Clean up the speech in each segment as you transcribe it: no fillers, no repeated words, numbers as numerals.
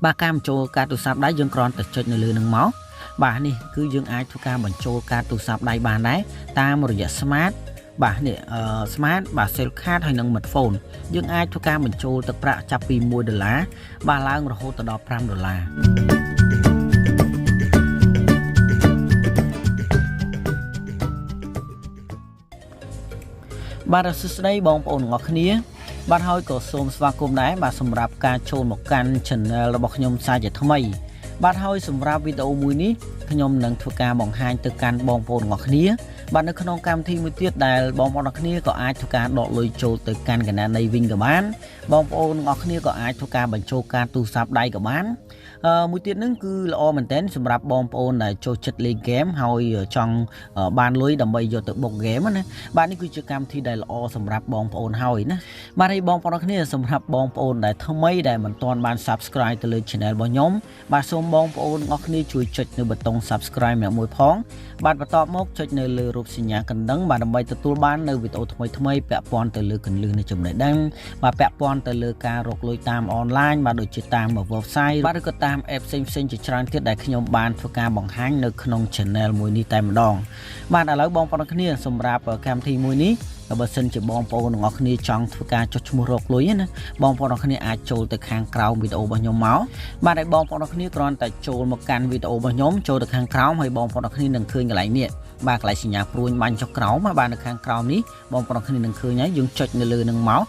បាទការបញ្ចូលការទូរស័ព្ទដៃយើងគ្រាន់តែចុចនៅលើនឹងមកបាទនេះគឺយើងអាចធ្វើការបញ្ចូលការទូរស័ព្ទដៃបានដែរតាមរយៈ Smart បាទនេះSmart បាទ Cell Card ហើយនឹង Smartphone យើងអាចធ្វើការបញ្ចូលទឹកប្រាក់ចាប់ពី$1បាទឡើងរហូតដល់$5បាទសួស្តីបងប្អូនទាំងអស់គ្នាបាទហើយក៏សូមស្វាគមន៍ដែរបាទសម្រាប់ការចូលមកកាន់ Channel របស់ខ្ញុំសាជាថ្មីបាទហើយសម្រាប់វីដេអូមួយនេះខ្ញុំនឹងធ្វើការបង្ហាញទៅកាន់បងប្អូនទាំងអស់គ្នាបាទនៅក្នុងកម្មវិធីមួយទៀតដែលបងប្អូនទាំងអស់គ្នាក៏អាចធ្វើការដកលុយចូលទៅកាន់កណន័យវិញក៏បានបងប្អូនទាំងអស់គ្នាក៏អាចធ្វើការបញ្ចូលការទូរស័ព្ទដៃក៏បានមួយទៀតហ្នឹងគឺល្អមែនតើសម្រាប់បងប្អូនដែលចូលចិត្តលេងហ្គេមហើយចង់បានលុយដើម្បីយកទៅបុកហ្គេមណាបាទនេះគឺជាកម្មវិធីដែលល្អសម្រាប់បងប្អូនហើយណាបាទហើយបងប្អូនគ្នាសម្រាប់បងប្អូនដែលថ្មីដែលមិនទាន់បាន Subscribe ទៅលើ Channel របស់ខ្ញុំបាទសូមបងប្អូនទាំងអស់គ្នាជួយចុចនៅប៊ូតុង Subscribe មួយផងបាទបន្ទាប់មកចុចនៅលើរូបសញ្ញាកណ្ដឹងបាទដើម្បីទទួលបាននៅវីដេអូថ្មីៗពាក់ព័ន្ធទៅលើគន្លឹះនៃចំណេះដឹងបាទពាក់ព័ន្ធទៅលើការរកលុយតាមអនឡាញបាទដូចជាតាម website បាទឬក៏តាម app ផ្សេងៗជាច្រើនទៀតដែលខ្ញុំបានធ្វើការបង្ហាញនៅក្នុង Channel មួយនេះតែម្ដងបាទឥឡូវបងប្អូនគ្នាសម្រាប់កម្មវិធីមួយនេះបើសិនជាបងប្អូនទាំងអស់គ្នាចង់ធ្វើការចុះឈ្មោះរកលុយណាបងប្អូនទាំងអស់គ្នាអាចចូលទៅខាងក្រោមវីដេអូរបស់ខ្ញុំមកបាទហើយបងប្អូនទាំងអស់គ្នាគ្រាន់តែចូលមកកាន់វីដេអូរបស់ខ្ញុំចូលទៅខាងក្រោមហើយបងប្អូនទាំងអស់គ្នានឹងឃើញកន្លែងនេះបាទកន្លែងសញ្ញាព្រួយបាញ់ចុះក្រោមបាទនៅខាងក្រោមនេះបងប្អូនទាំងអស់គ្នានឹងឃើញហើយយើងចុចនៅលើនឹងមក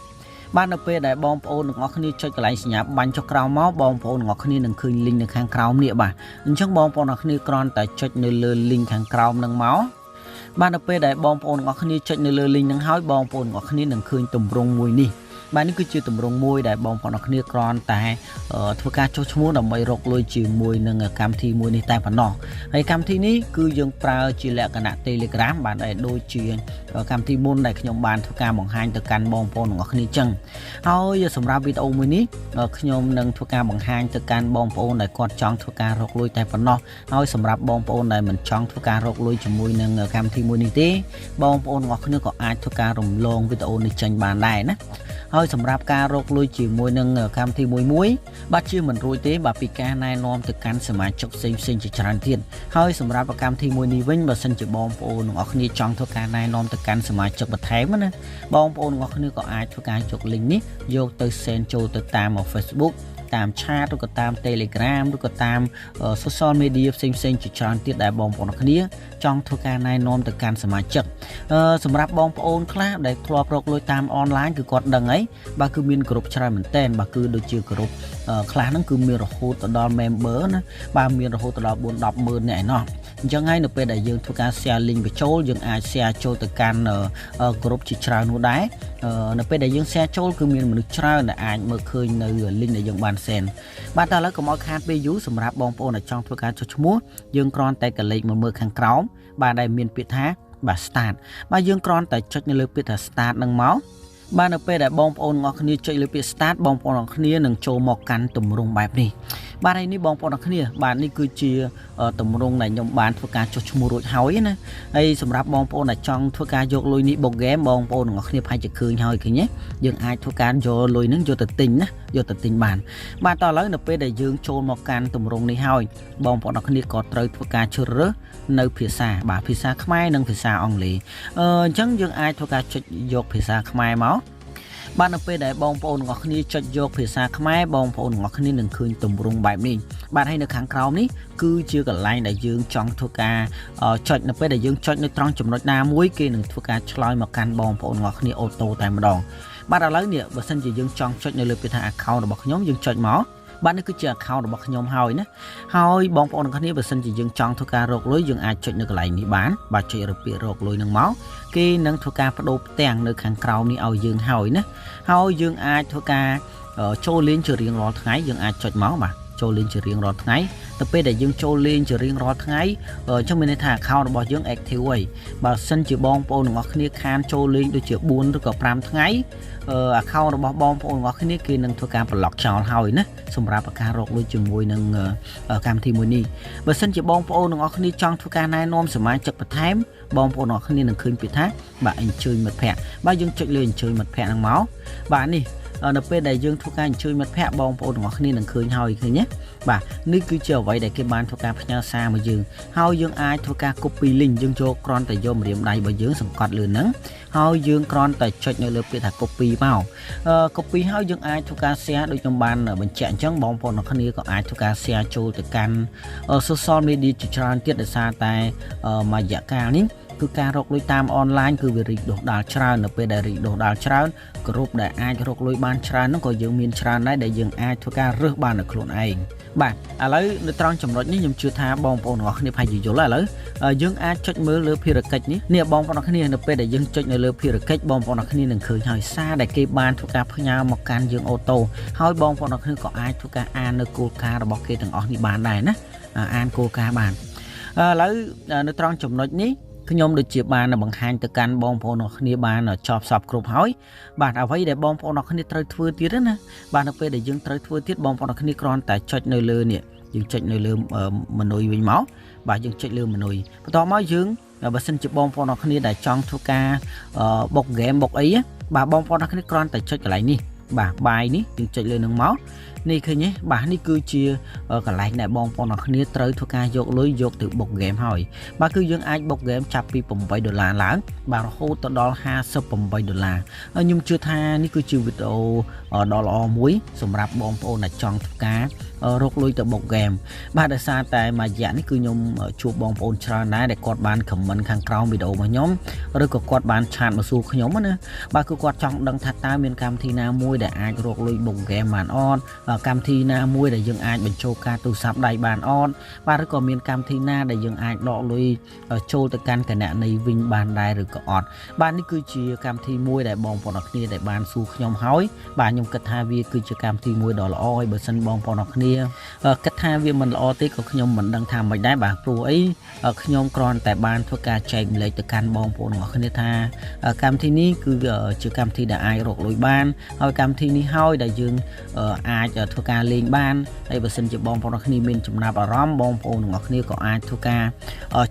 បាទនៅពេលដែលបងប្អូនទាំងអស់គ្នាចុចកន្លែងសញ្ញាបាញ់ចុះក្រោមមកបងប្អូនទាំងអស់គ្នានឹងឃើញ link នៅខាងក្រោមនេះបាទអញ្ចឹងបងប្អូនទាំងអស់គ្នាគ្រាន់តែចុចនៅលើ link ខាងក្រោមនឹងមកបាទនៅពេលដែលបងប្អូនទាំងអស់គ្នាចុចនៅលើ link ហ្នឹងហើយបងប្អូនទាំងអស់គ្នានឹងឃើញទម្រង់មួយនេះបាទនេះគឺជាទម្រង់មួយដែលបងប្អូនទាំងអស់គ្នាគ្រាន់តែធ្វើការចុះឈ្មោះដើម្បីរកលុយជាមួយនឹងកម្មវិធីមួយនេះតែប៉ុណ្ណោះហើយកម្មវិធីនេះគឺយើងប្រើជាលក្ខណៈ Telegram បាទដែលដូចជាកម្មវិធីមុនដែលខ្ញុំបានធ្វើការបង្ហាញទៅកាន់បងប្អូនទាំងអស់គ្នាចឹងហើយសម្រាប់វីដេអូមួយនេះខ្ញុំនឹងធ្វើការបង្ហាញទៅកាន់បងប្អូនដែលគាត់ចង់ធ្វើការរកលុយតែប៉ុណ្ណោះហើយសម្រាប់បងប្អូនដែលមិនចង់ធ្វើការរកលុយជាមួយនឹងកម្មវិធីមួយនេះទេបងប្អូនទាំងអស់គ្នាក៏អាចធ្វើការរំលងវីដេអូនេះចេញបានដែរណាហើយសម្រាប់ការរកលុយជាមួយនឹងកម្មវិធីមួយបាទជាមិនរួចទេបាទពីការណែនាំទៅកាន់សមាជិកផ្សេងជាច្រើនទៀតហើយសម្រាប់កម្មវិធីមួយនេះវិញបើសិនជាបងប្អូនទាំងអស់គ្នាចង់ធ្វើការណែនាំទៅកាន់សមាជិកបន្ថែមណាបងប្អូនទាំងអស់គ្នាក៏អាចធ្វើការយក link នេះយកទៅ send ចូលទៅតាម Facebook តាម chat ឬក៏តាម Telegram ឬក៏តាម social media ផ្សេងជាច្រើនទៀតដែលបងប្អូនគ្នាចង់ធ្វើការណែនាំទៅកាន់សមាជិកសម្រាប់បងប្អូនខ្លះដែលធ្លាប់រកលុយតាមអនឡាញគឺគាត់ដឹងហើយបាទគឺមានក្រុមច្រើនមែនតើបាទគឺដូចជាក្រុមខ្លះហ្នឹងគឺមានរហូតដល់ member ណាបាទមានរហូតដល់ 4-10 ម៉ឺននាក់ឯណោះអញ្ចឹងហើយនៅពេលដែលយើងធ្វើការ share link បញ្ចូលយើងអាច share ចូលទៅកាន់ក្រុមជាច្រើននោះដែរនៅពេលដែលយើង share ចូលគឺមានមនុស្សច្រើនដែលអាចមើលឃើញនៅ link ដែលយើងបាន send បាទតែឥឡូវកុំឲ្យខាតពេលយូរសម្រាប់បងប្អូនដែលចង់ធ្វើការចុះឈ្មោះយើងគ្រាន់តែកលេចមកមើលខាងក្រោមបាទដែលមានពាក្យថាបាទ start បាទយើងគ្រាន់តែចុចនៅលើពាក្យថា start ហ្នឹងមកបាទនៅពេលដែលបងប្អូនទាំងអស់គ្នាចុចលើពាក្យ start បងប្អូនទាំងអស់គ្នានឹងចូលមកកាន់ទម្រង់បែបនេះបាទហើយនេះបងប្អូនទាំងអស់គ្នាបាទនេះគឺជាទម្រង់ដែលខ្ញុំបានធ្វើការចុះឈ្មោះរួចហើយណាហើយសម្រាប់បងប្អូនដែលចង់ធ្វើការយកលុយនេះបុកហ្គេមបងប្អូនទាំងអស់គ្នាប្រហែលជាឃើញហើយឃើញទេយើងអាចធ្វើការយកលុយហ្នឹងយកទៅទិញណាយកទៅទិញបានបាទតោះឥឡូវនៅពេលដែលយើងចូលមកកាន់ទម្រង់នេះហើយបងប្អូនទាំងអស់គ្នាក៏ត្រូវធ្វើការជ្រើសរើសនៅភាសាបាទភាសាខ្មែរនិងភាសាអង់គ្លេសអញ្ចឹងយើងអាចធ្វើការចុចយកភាសាខ្មែរមកបាទនៅពេលដែលបងប្អូនទាំងអស់គ្នាចុចយកភាសាខ្មែរបងប្អូនទាំងអស់គ្នានឹងឃើញទម្រង់បែបនេះបាទហើយនៅខាងក្រោមនេះគឺជាកន្លែងដែលយើងចង់ធ្វើការចុចនៅពេលដែលយើងចុចនៅត្រង់ចំណុចណាមួយគេនឹងធ្វើការឆ្លើយមកកាន់បងប្អូនទាំងអស់គ្នាអូតូតែម្ដងបាទឥឡូវនេះបើសិនជាយើងចង់ចុចនៅលើពាក្យថា account របស់ខ្ញុំយើងចុចមកបាទនេះគឺជា account របស់ខ្ញុំហើយណាហើយបងប្អូនទាំងគ្នាបើសិនជាយើងចង់ធ្វើការរកលុយយើងអាចចុចនៅកន្លែងនេះបានបាទចុចរកពាក្យរកលុយនឹងមកគេនឹងធ្វើការបដូរផ្ទាំងនៅខាងក្រោមនេះឲ្យយើងហើយណាហើយយើងអាចធ្វើការចូលលេងជារៀងរាល់ថ្ងៃយើងអាចចុចមកបាទចូលលេងជារៀងរាល់ថ្ងៃទៅពេលដែលយើងចូលលេងជារៀងរាល់ថ្ងៃអញ្ចឹងមានន័យថា account របស់យើង active ហើយបើសិនជាបងប្អូនទាំងអស់គ្នាខានចូលលេងដូចជា4ឬក៏5ថ្ងៃaccount របស់បងប្អូនទាំងអស់គ្នាគេនឹងធ្វើការ block ចោលហើយណាសម្រាប់ការរកលុយជាមួយនឹងកម្មវិធីមួយនេះបើសិនជាបងប្អូនទាំងអស់គ្នាចង់ធ្វើការណែនាំសមាជិកបន្ថែមបងប្អូនទាំងអស់គ្នានឹងឃើញពាក្យថាបាទអញ្ជើញមិត្តភ័ក្តិបាទយើងចុចលើអញ្ជើញមិត្តភ័ក្តិហ្នឹងមកបាទនេះ នៅពេលដែលយើងធ្វើការអញ្ជើញមិត្តភ័ក្តិបងប្អូនទាំងអស់គ្នានឹងឃើញហើយឃើញទេបាទនេះគឺជាអ្វីដែលគេបានធ្វើការផ្ញើសារមកយើងហើយយើងអាចធ្វើការ copy link យើងចូលគ្រាន់តែយកម្រាមដៃរបស់យើងសង្កត់លើហ្នឹងហើយយើងគ្រាន់តែចុចនៅលើពាក្យថា copy មក copy ហើយយើងអាចធ្វើការ share ដូចខ្ញុំបានបញ្ជាក់អញ្ចឹងបងប្អូនទាំងគ្នាក៏អាចធ្វើការ share ចូលទៅកាន់ social media ជាច្រើនទៀតដោយសារតែមួយរយៈកាលនេះគឺការរកលុយតាមអនឡាញគឺវារីកដុះដាលច្រើននៅពេលដែលរីកដុះដាលច្រើនគ្រប់ដែលអាចរកលុយបានច្រើនហ្នឹងក៏យើងមានច្រើនដែរដែលយើងអាចធ្វើការរើសបាននៅខ្លួនឯងបាទឥឡូវនៅត្រង់ចំណុចនេះខ្ញុំជឿថាបងប្អូនទាំងអស់គ្នាប្រហែលជាយល់ហើយឥឡូវយើងអាចចុចមើលលើភារកិច្ចនេះបងប្អូនទាំងអស់គ្នានៅពេលដែលយើងចុចនៅលើភារកិច្ចបងប្អូនទាំងអស់គ្នានឹងឃើញហើយសារដែលគេបានធ្វើការផ្ញើមកកាន់យើងអូតូហើយបងប្អូនទាំងអស់គ្នាក៏អាចធ្វើការអាននៅគោលការណ៍របស់គេទាំងអស់នេះបានដែរណាអានគោលការណ៍បានឥឡូវនៅត្រង់ចំណុចនេះខ្ញុំដូចជាបានបង្ហាញទៅកាន់បងប្អូនទាំងគ្នាបានចប់សពគ្រប់ហើយបាទអ្វីដែលបងប្អូនទាំងគ្នាត្រូវធ្វើទៀតណាបាទនៅពេលដែលយើងត្រូវធ្វើទៀតបងប្អូនទាំងគ្នាគ្រាន់តែចុចនៅលើនេះយើងចុចនៅលើមនុយវិញមកបាទយើងចុចលើមនុយបន្ទាប់មកយើងបើសិនជាបងប្អូនទាំងគ្នាដែលចង់ធ្វើការបុកហ្គេមបុកអីបាទបងប្អូនទាំងគ្នាគ្រាន់តែចុចកន្លែងនេះបាទបាយនេះយើងចុចលើនឹងមកនេះឃើញទេបាទនេះគឺជាកន្លែងដែលបងប្អូនទាំងគ្នាត្រូវធ្វើការយកលុយយកទៅបុកហ្គេមហើយបាទគឺយើងអាចបុកហ្គេមចាប់ពី$8ឡើងបាទរហូតដល់$58ខ្ញុំជឿថានេះគឺជាវីដេអូដ៏ល្អមួយសម្រាប់បងប្អូនដែលចង់ធ្វើការរកលុយទៅបុកហ្គេមបាទដោយសារតែមួយរយៈនេះគឺខ្ញុំជួបបងប្អូនច្រើនដែរដែលគាត់បានខមមិនខាងក្រោមវីដេអូរបស់ខ្ញុំឬក៏គាត់បានឆាតមកសួរខ្ញុំណាបាទគឺគាត់ចង់ដឹងថាតើមានកម្មវិធីណាមួយដែលអាចរកលុយបុកហ្គេមបានអត់កម្មវិធីណាមួយដែលយើងអាចបញ្ចូលការទូរស័ព្ទដៃបានអត់បាទឬក៏មានកម្មវិធីណាដែលយើងអាចដកលុយចូលទៅកាន់គណនីវិញបានដែរឬក៏អត់បាទនេះគឺជាកម្មវិធីមួយដែលបងប្អូនទាំងគ្នាដែលបានសួរខ្ញុំហើយបាទខ្ញុំគិតថាវាគឺជាកម្មវិធីមួយដ៏ល្អហើយបើសិនបងប្អូនទាំងគ្នាគិតថាវាមិនល្អទេក៏ខ្ញុំមិនដឹងថាមិនដែរបាទព្រោះអីខ្ញុំគ្រាន់តែបានធ្វើការចែកម្លែកទៅកាន់បងប្អូនទាំងគ្នាថាកម្មវិធីនេះគឺជាកម្មវិធីដែលអាចរកលុយបានហើយកម្មវិធីនេះហើយដែលយើងអាចធ្វើការលេងបានហើយបើសិនជាបងប្អូនទាំងគ្នាមានចំណាប់អារម្មណ៍បងប្អូនទាំងគ្នាក៏អាចធ្វើការ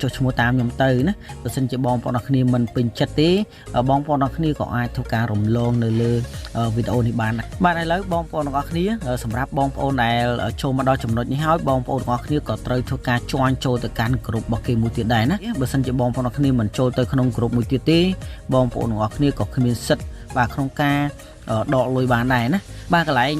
ចុះឈ្មោះតាមខ្ញុំទៅណាបើសិនជាបងប្អូនទាំងគ្នាមិនពេញចិត្តទេបងប្អូនទាំងគ្នាក៏អាចធ្វើការរំលងនៅលើវីដេអូនេះបានបាទឥឡូវបងប្អូនទាំងគ្នាសម្រាប់បងប្អូនដែលចូលមកដល់ចំណុចនេះហើយបងប្អូនទាំងគ្នាក៏ត្រូវធ្វើការជួញចូលទៅកាន់ក្រុមរបស់គេមួយទៀតដែរណាបើសិនជាបងប្អូនទាំងគ្នាមិនចូលទៅក្នុងក្រុមមួយទៀតទេបងប្អូនទាំងគ្នាក៏គ្មានសិទ្ធិបាទក្នុងការដកលុយបានដែរណាបាទកន្លែង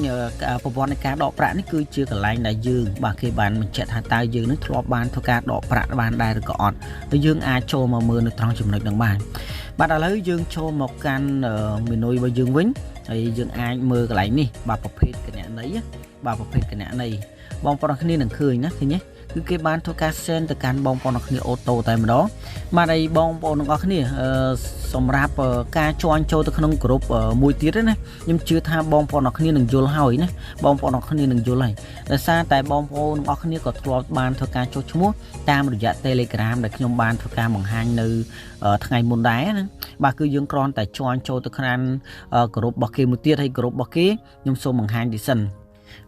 ប្រព័ន្ធនៃការដកប្រាក់នេះគឺជាកន្លែងដែលយើងបាទគេបានបញ្ជាក់ថាតើយើងនឹងធ្លាប់បានធ្វើការដកប្រាក់បានដែរឬក៏អត់ហើយយើងអាចចូលមកមើលនៅត្រង់ចំណុចហ្នឹងបានបាទឥឡូវយើងចូលមកកាន់មេនុយរបស់យើងវិញហើយយើងអាចមើលកន្លែងនេះបាទប្រភេទគណនីបាទប្រភេទគណនីបងប្អូនគ្នានឹងឃើញណាឃើញទេគឺគេបានធ្វើការ send ទៅកាន់បងប្អូនគ្នាអូតូតែម្ដងបាទហើយបងប្អូនទាំងអស់គ្នាសម្រាប់ការជួញចូលទៅក្នុងក្រុមមួយទៀតណាខ្ញុំជឿថាបងប្អូនទាំងគ្នានឹងយល់ហើយណាបងប្អូនទាំងគ្នានឹងយល់ហើយដោយសារតែបងប្អូនទាំងអស់គ្នាក៏ធ្លាប់បានធ្វើការចុះឈ្មោះតាមរយៈ Telegram ដែលខ្ញុំបានធ្វើការបង្ហាញនៅថ្ងៃមុនដែរណាបាទគឺយើងគ្រាន់តែជួញចូលទៅក្នុងក្រុមរបស់គេមួយទៀតហើយក្រុមរបស់គេខ្ញុំសូមបង្ហាញទីសិន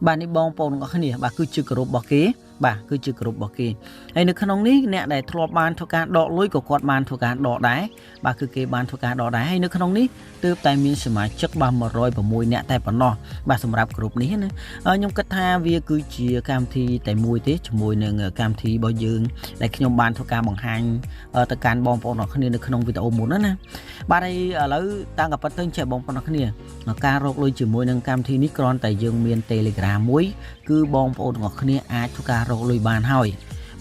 បាទនេះបងប្អូនទាំងអស់គ្នាបាទគឺជាក្រុមរបស់គេបាទគឺជាក្រុមរបស់គេហើយនៅក្នុងនេះអ្នកដែលធ្លាប់បានធ្វើការដកលុយក៏គាត់បានធ្វើការដកដែរបាទគឺគេបានធ្វើការដកដែរហើយនៅក្នុងនេះទើបតែមានសមាជិកបាទ106នាក់តែប៉ុណ្ណោះបាទសម្រាប់ក្រុមនេះណាខ្ញុំគិតថាវាគឺជាកម្មវិធីតែមួយទេជាមួយនឹងកម្មវិធីរបស់យើងដែលខ្ញុំបានធ្វើការបង្ហាញទៅកាន់បងប្អូនទាំងគ្នានៅក្នុងវីដេអូមុនណាបាទហើយឥឡូវតាំងក៏ប៉ុន្តែចេះបងប្អូនទាំងគ្នាការរកលុយជាមួយនឹងកម្មវិធីនេះគ្រាន់តែយើងមាន Telegram មួយគឺបងប្អូនទាំងគ្នាអាចធ្វើការរកលុយបានហើយ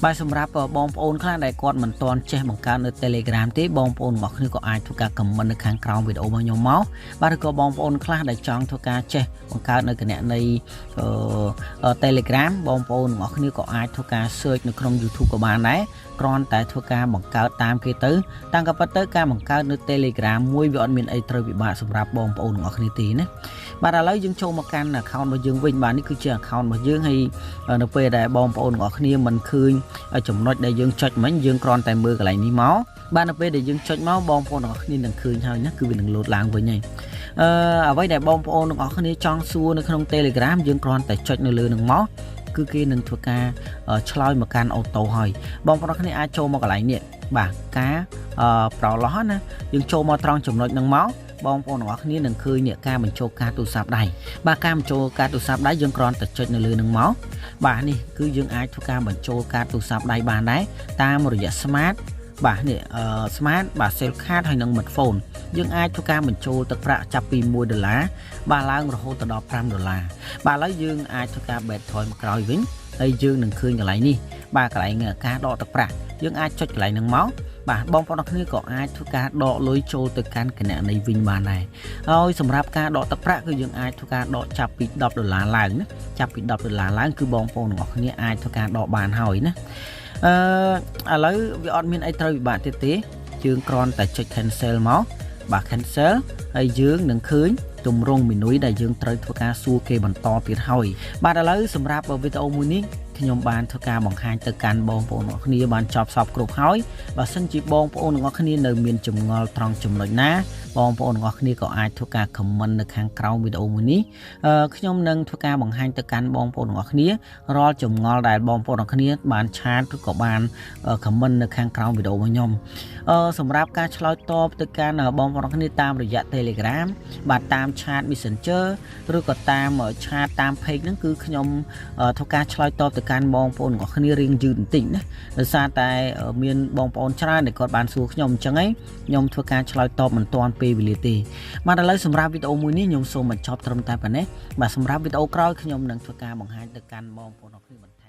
បាទសម្រាប់បងប្អូនខ្លះដែលគាត់មិនទាន់ចេះបង្កើតនៅ Telegram ទេបងប្អូនរបស់គ្នាក៏អាចធ្វើការ comment នៅខាងក្រោមវីដេអូរបស់ខ្ញុំមកបាទឬក៏បងប្អូនខ្លះដែលចង់ធ្វើការចេះបង្កើតនៅគណនីTelegram បងប្អូនរបស់គ្នាក៏អាចធ្វើការ search នៅក្នុង YouTube ក៏បានដែរគ្រាន់តែធ្វើការបង្កើតតាមគេទៅតាំងក៏ប៉ុន្តែការបង្កើតនៅ Telegram មួយវាអត់មានអីត្រូវពិបាកសម្រាប់បងប្អូនរបស់គ្នាទេណាបាទឥឡូវយើងចូលមកកាន់ account របស់យើងវិញបាទនេះគឺជា account របស់យើងហើយនៅពេលដែលបងប្អូនរបស់គ្នាមិនឃើញចំណុចដែលយើងចុចមិញយើងគ្រាន់តែមើលកន្លែងនេះមកបាទនៅពេលដែលយើងចុចមកបងប្អូនរបស់គ្នានឹងឃើញហើយណាគឺវានឹងលោតឡើងវិញហើយអ្វីដែលបងប្អូនរបស់គ្នាចង់សួរនៅក្នុង Telegram យើងគ្រាន់តែចុចនៅលើនឹងមកគឺគេនឹងធ្វើការឆ្លើយមកកាន់អូតូហើយបងប្អូនគ្នាអាចចូលមកកន្លែងនេះបាទការប្រឡោះណាយើងចូលមកត្រង់ចំណុចហ្នឹងមក បងប្អូនទាំងអស់គ្នានឹងឃើញអ្នកការបញ្ចូលការទូរស័ព្ទដៃបាទការបញ្ចូលការទូរស័ព្ទដៃយើងគ្រាន់តែចុចនៅលើនឹងមកបាទនេះគឺយើងអាចធ្វើការបញ្ចូលការទូរស័ព្ទដៃបានដែរតាមរយៈ smart បាទនេះsmart បាទ cell card ហើយនឹង mid phone យើងអាចធ្វើការបញ្ចូលទឹកប្រាក់ចាប់ពី$1បាទឡើងរហូតដល់$5បាទឥឡូវយើងអាចធ្វើការ bet ថយមកក្រោយវិញហើយយើងនឹងឃើញកន្លែងនេះបាទកន្លែងការដកទឹកប្រាក់យើងអាចចុចកន្លែងហ្នឹងមកបាទបងប្អូនគ្នាក៏អាចធ្វើការដកលុយចូលទៅកាន់គណនីវិញបានដែរហើយសម្រាប់ការដកទឹកប្រាក់គឺយើងអាចធ្វើការដកចាប់ពី$10ឡើងណាចាប់ពី$10ឡើងគឺបងប្អូនទាំងអស់គ្នាអាចធ្វើការដកបានហើយណាឥឡូវវាអត់មានអីត្រូវពិបាកទៀតទេយើងគ្រាន់តែចុច cancel មកបាទ cancel ហើយយើងនឹងឃើញទម្រង់ menu ដែលយើងត្រូវធ្វើការសួរគេបន្តទៀតហើយបាទឥឡូវសម្រាប់វីដេអូមួយនេះខ្ញុំបានធ្វើការបង្ហាញទៅកាន់បងប្អូនទាំងអស់គ្នាបានចប់សពគ្រប់ហើយបើសិនជាបងប្អូនទាំងអស់គ្នានៅមានចម្ងល់ត្រង់ចំណុចណាបងប្អូនទាំងអស់គ្នាក៏អាចធ្វើការ comment នៅខាងក្រោមវីដេអូមួយនេះខ្ញុំនឹងធ្វើការបង្ហាញទៅកាន់បងប្អូនទាំងអស់គ្នារាល់ចម្ងល់ដែលបងប្អូនទាំងអស់គ្នាបានឆាតឬក៏បាន comment នៅខាងក្រោមវីដេអូរបស់ខ្ញុំសម្រាប់ការឆ្លើយតបទៅកាន់បងប្អូនទាំងអស់គ្នាតាមរយៈ Telegram បាទតាម chat Messenger ឬក៏តាម chat តាម page ហ្នឹងគឺខ្ញុំធ្វើការឆ្លើយតបទៅកាន់បងប្អូនទាំងអស់គ្នារៀងយឺតបន្តិចណាដោយសារតែមានបងប្អូនច្រើនដែលគាត់បានសួរខ្ញុំអញ្ចឹងឯងខ្ញុំធ្វើការឆ្លើយតបមិនទាន់ពេលវេលាទេបាទឥឡូវសម្រាប់វីដេអូមួយនេះខ្ញុំសូមបញ្ចប់ត្រឹមតែប៉ុណ្ណេះបាទសម្រាប់វីដេអូក្រោយខ្ញុំនឹងធ្វើការបង្ហាញទៅកាន់បងប្អូនទាំងអស់គ្នា